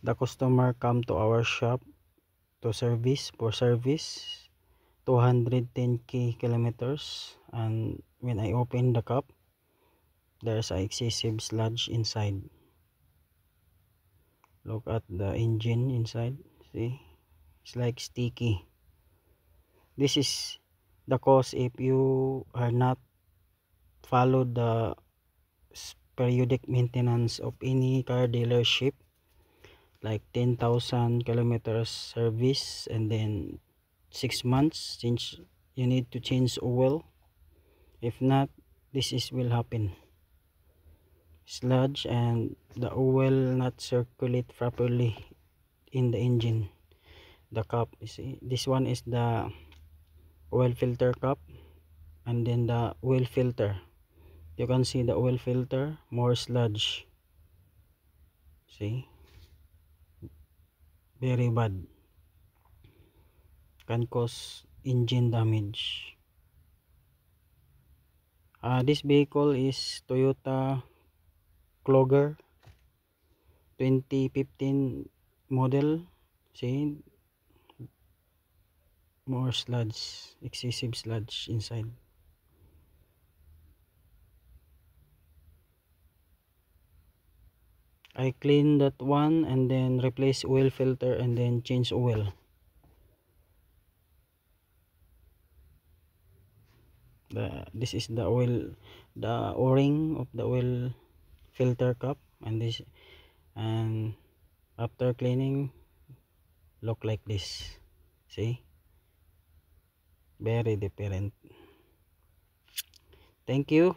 The customer come to our shop to service, for service 210k kilometers, and when I open the cup, there's a excessive sludge inside. Look at the engine inside. See, it's like sticky. This is the cause if you are not follow the periodic maintenance of any car dealership, like 10,000 kilometers service, and then 6 months since you need to change oil. If not, this is will happen. Sludge and the oil not circulate properly in the engine. The cup, you see, this one is the oil filter cup, and then the oil filter, you can see the oil filter, more sludge. See, very bad, can cause engine damage. This vehicle is Toyota Clogger 2015 model. See, more sludge, excessive sludge inside. I clean that one and then replace oil filter and then change oil. This is the oil, the o-ring of the oil filter cup, and this, and after cleaning, look like this. See, very different. Thank you.